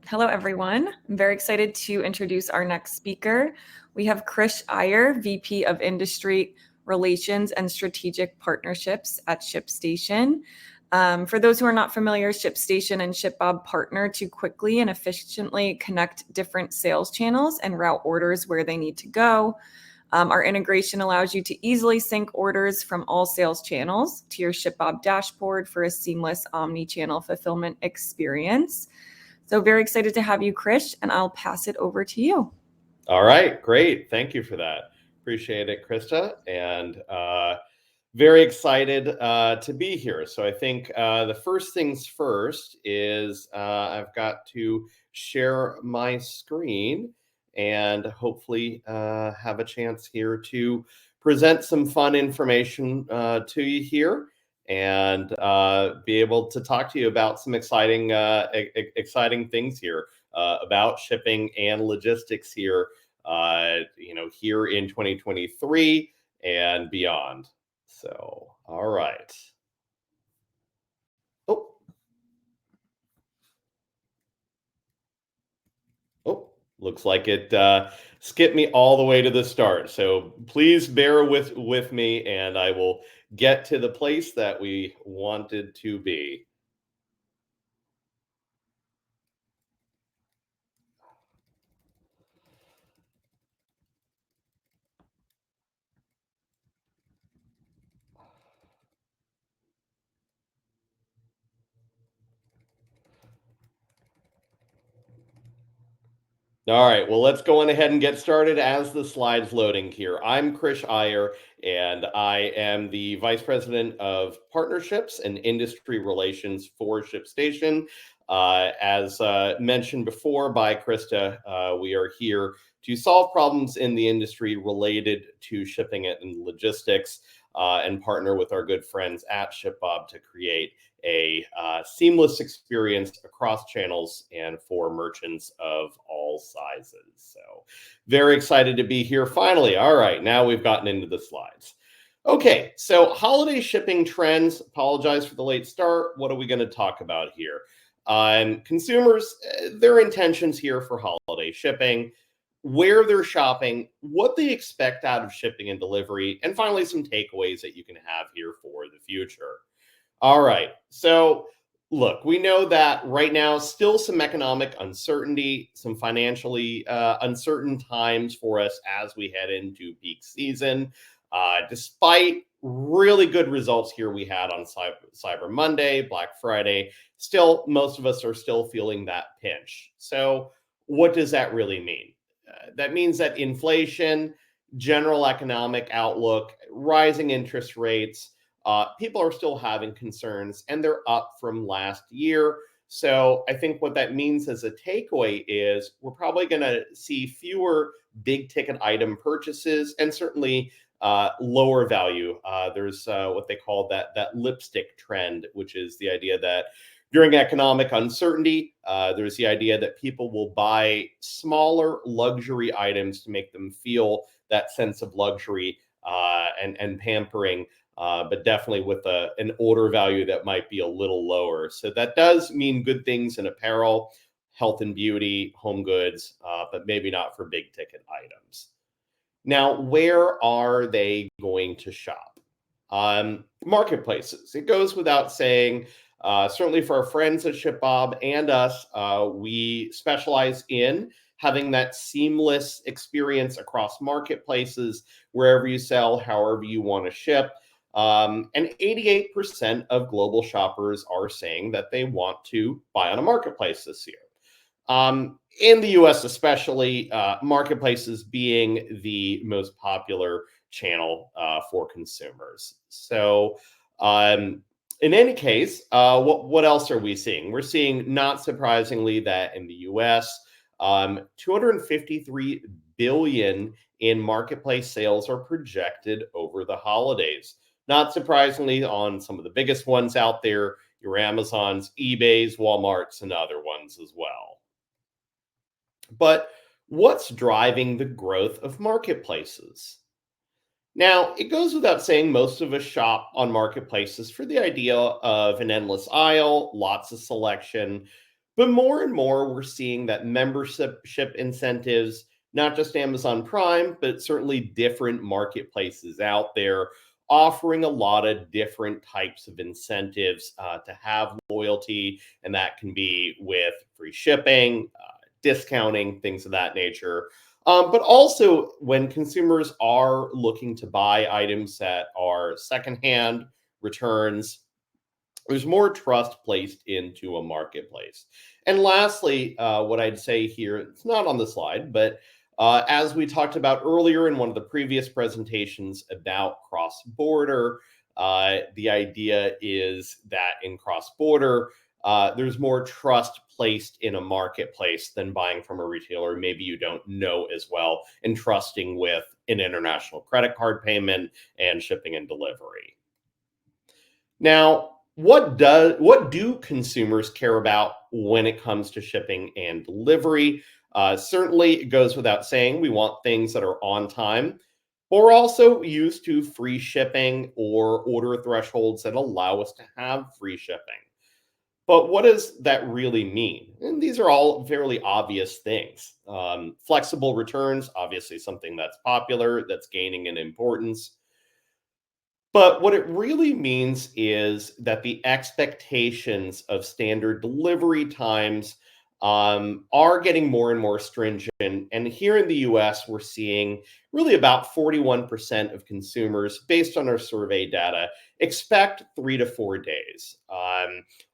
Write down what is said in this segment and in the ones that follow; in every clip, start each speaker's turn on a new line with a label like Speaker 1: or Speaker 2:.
Speaker 1: Hello, everyone. I'm very excited to introduce our next speaker. We have Krish Iyer, VP of Industry Relations and Strategic Partnerships at ShipStation. For those who are not familiar, ShipStation and ShipBob partner to quickly and efficiently connect different sales channels and route orders where they need to go. Our integration allows you to easily sync orders from all sales channels to your ShipBob dashboard for a seamless omni-channel fulfillment experience. So very excited to have you, Krish, and I'll pass it over to you.
Speaker 2: All right, great. Thank you for that. Appreciate it, Krista, and very excited to be here. So I think the first things first is I've got to share my screen and hopefully have a chance here to present some fun information to you here and be able to talk to you about some exciting things here about shipping and logistics here, here in 2023 and beyond. So, all right. Oh, looks like it skipped me all the way to the start. So please bear with me, and I will get to the place that we wanted to be. All right, well, let's go on ahead and get started as the slide's loading here. I'm Krish Iyer, and I am the Vice President of Partnerships and Industry Relations for ShipStation. As mentioned before by Krista, we are here to solve problems in the industry related to shipping and logistics, and partner with our good friends at ShipBob to create a seamless experience across channels and for merchants of all sizes. So very excited to be here finally. All right, now we've gotten into the slides. Okay, so holiday shipping trends. Apologize for the late start. What are we going to talk about here? Consumers, their intentions here for holiday shipping, where they're shopping, what they expect out of shipping and delivery, and finally some takeaways that you can have here for the future. All right. So, look, we know that right now, still some economic uncertainty, some financially uncertain times for us as we head into peak season. Despite really good results here we had on Cyber Monday, Black Friday, still, most of us are still feeling that pinch. So, what does that really mean? That means that inflation, general economic outlook, rising interest rates, people are still having concerns and they're up from last year. So I think what that means as a takeaway is we're probably going to see fewer big ticket item purchases and certainly lower value. There's what they call that lipstick trend, which is the idea that during economic uncertainty, there's the idea that people will buy smaller luxury items to make them feel that sense of luxury and pampering. But definitely with an order value that might be a little lower. So that does mean good things in apparel, health and beauty, home goods, but maybe not for big ticket items. Now, where are they going to shop? Marketplaces. It goes without saying, certainly for our friends at ShipBob and us, we specialize in having that seamless experience across marketplaces, wherever you sell, however you want to ship. And 88% of global shoppers are saying that they want to buy on a marketplace this year. In the US, especially, marketplaces being the most popular channel for consumers. So, in any case, what else are we seeing? We're seeing, not surprisingly, that in the US, 253 billion in marketplace sales are projected over the holidays. Not surprisingly, on some of the biggest ones out there, your Amazons, eBays, Walmarts, and other ones as well. But what's driving the growth of marketplaces? Now, it goes without saying most of us shop on marketplaces for the idea of an endless aisle, lots of selection, But more and more, we're seeing that membership incentives, not just Amazon Prime, but certainly different marketplaces out there, offering a lot of different types of incentives to have loyalty. And that can be with free shipping, discounting, things of that nature. But also, when consumers are looking to buy items that are secondhand, returns, there's more trust placed into a marketplace. And lastly, what I'd say here, it's not on the slide, but as we talked about earlier in one of the previous presentations about cross border, the idea is that in cross border, there's more trust placed in a marketplace than buying from a retailer maybe you don't know as well, and trusting with an international credit card payment and shipping and delivery. Now, what do consumers care about when it comes to shipping and delivery? Certainly, it goes without saying we want things that are on time, but we're also used to free shipping or order thresholds that allow us to have free shipping. But what does that really mean? And these are all fairly obvious things. Flexible returns, obviously, something that's popular, that's gaining in importance. But what it really means is that the expectations of standard delivery times are getting more and more stringent. And here in the US, we're seeing really about 41% of consumers, based on our survey data, expect 3 to 4 days.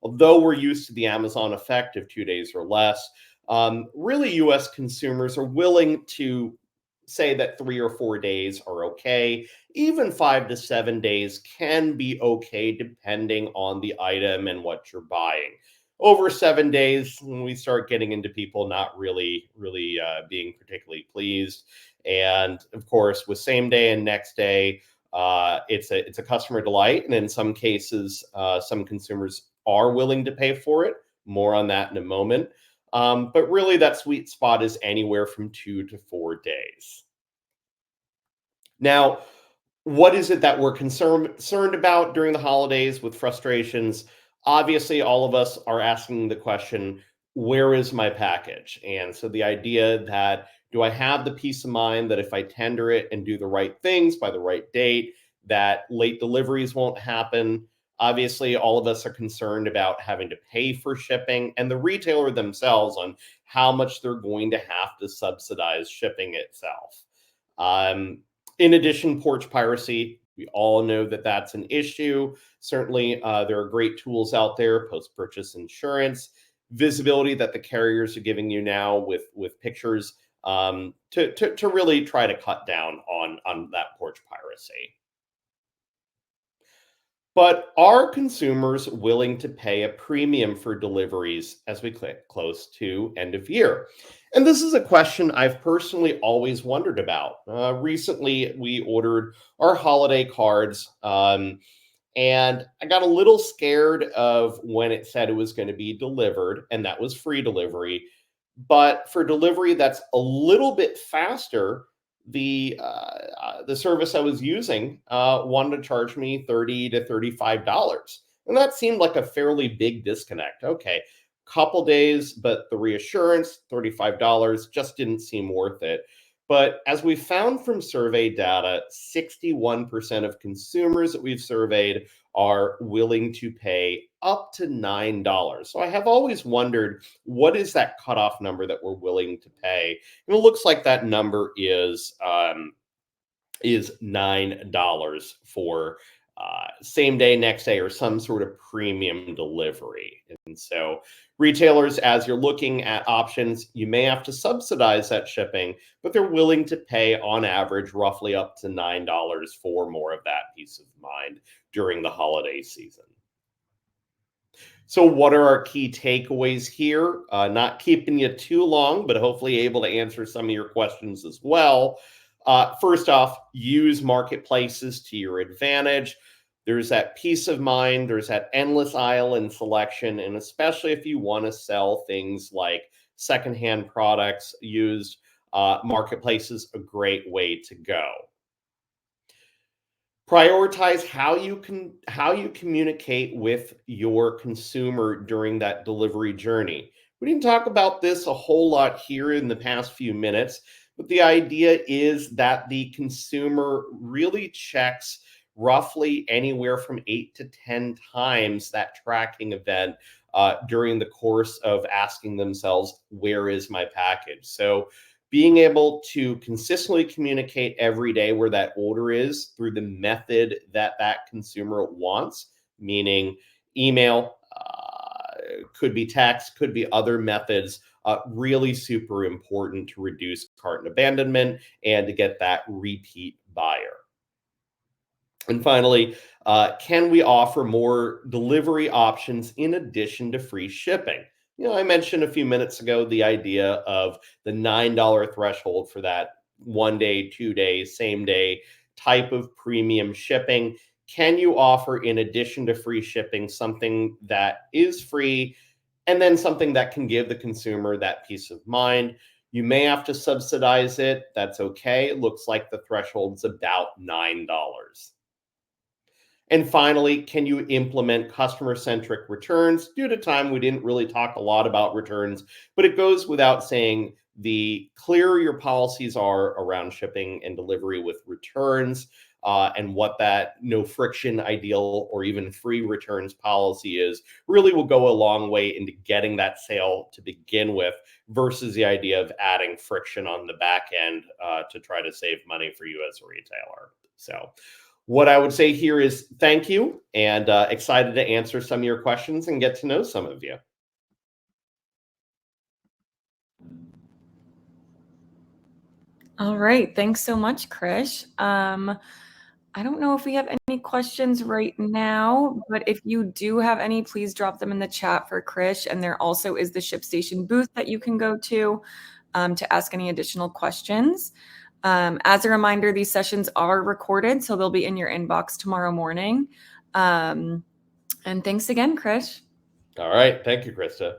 Speaker 2: Although we're used to the Amazon effect of 2 days or less, really US consumers are willing to say that 3 or 4 days are okay. Even 5 to 7 days can be okay depending on the item and what you're buying. Over 7 days, when we start getting into people not really being particularly pleased. And of course, with same day and next day, it's a customer delight, and in some cases, some consumers are willing to pay for it. More on that in a moment. But really, that sweet spot is anywhere from 2 to 4 days. Now, what is it that we're concerned about during the holidays with frustrations? Obviously, all of us are asking the question, where is my package? And so the idea that, do I have the peace of mind that if I tender it and do the right things by the right date, that late deliveries won't happen? Obviously, all of us are concerned about having to pay for shipping, and the retailer themselves on how much they're going to have to subsidize shipping itself. Um, in addition, porch piracy, we all know that that's an issue. Certainly, there are great tools out there, post-purchase insurance, visibility that the carriers are giving you now with pictures, to really try to cut down on that porch piracy. But are consumers willing to pay a premium for deliveries as we click close to end of year? And this is a question I've personally always wondered about. Recently, we ordered our holiday cards, and I got a little scared of when it said it was going to be delivered, and that was free delivery. But for delivery that's a little bit faster, the service I was using wanted to charge me $30 to $35, and that seemed like a fairly big disconnect. Okay, couple days, but the reassurance $35 just didn't seem worth it. But as we found from survey data, 61% of consumers that we've surveyed are willing to pay up to $9. So I have always wondered, what is that cutoff number that we're willing to pay? And it looks like that number is $9 for same day, next day, or some sort of premium delivery. And so, retailers, as you're looking at options, you may have to subsidize that shipping, but they're willing to pay on average roughly up to $9 for more of that peace of mind during the holiday season. So, what are our key takeaways here? Not keeping you too long, but hopefully able to answer some of your questions as well. First off, use marketplaces to your advantage. There's that peace of mind, there's that endless aisle and selection, and especially if you want to sell things like secondhand products, used, marketplaces a great way to go. Prioritize how you communicate with your consumer during that delivery journey. We didn't talk about this a whole lot here in the past few minutes, but the idea is that the consumer really checks roughly anywhere from 8 to 10 times that tracking event during the course of asking themselves, where is my package? So being able to consistently communicate every day where that order is through the method that that consumer wants, meaning email, could be text, could be other methods, really super important to reduce cart abandonment and to get that repeat buyer. And finally, can we offer more delivery options in addition to free shipping? I mentioned a few minutes ago the idea of the $9 threshold for that 1 day, 2 day, same day type of premium shipping. Can you offer, in addition to free shipping, something that is free and then something that can give the consumer that peace of mind? You may have to subsidize it. That's okay. It looks like the threshold's about $9. And finally, can you implement customer centric returns? Due to time, we didn't really talk a lot about returns, but it goes without saying the clearer your policies are around shipping and delivery with returns, and what that no friction ideal or even free returns policy is, really will go a long way into getting that sale to begin with versus the idea of adding friction on the back end to try to save money for you as a retailer. So what I would say here is thank you, and excited to answer some of your questions and get to know some of you.
Speaker 1: All right. Thanks so much, Krish. I don't know if we have any questions right now, but if you do have any, please drop them in the chat for Krish. And there also is the ShipStation booth that you can go to ask any additional questions. As a reminder, these sessions are recorded, so they'll be in your inbox tomorrow morning. And thanks again, Krish.
Speaker 2: All right. Thank you, Krista.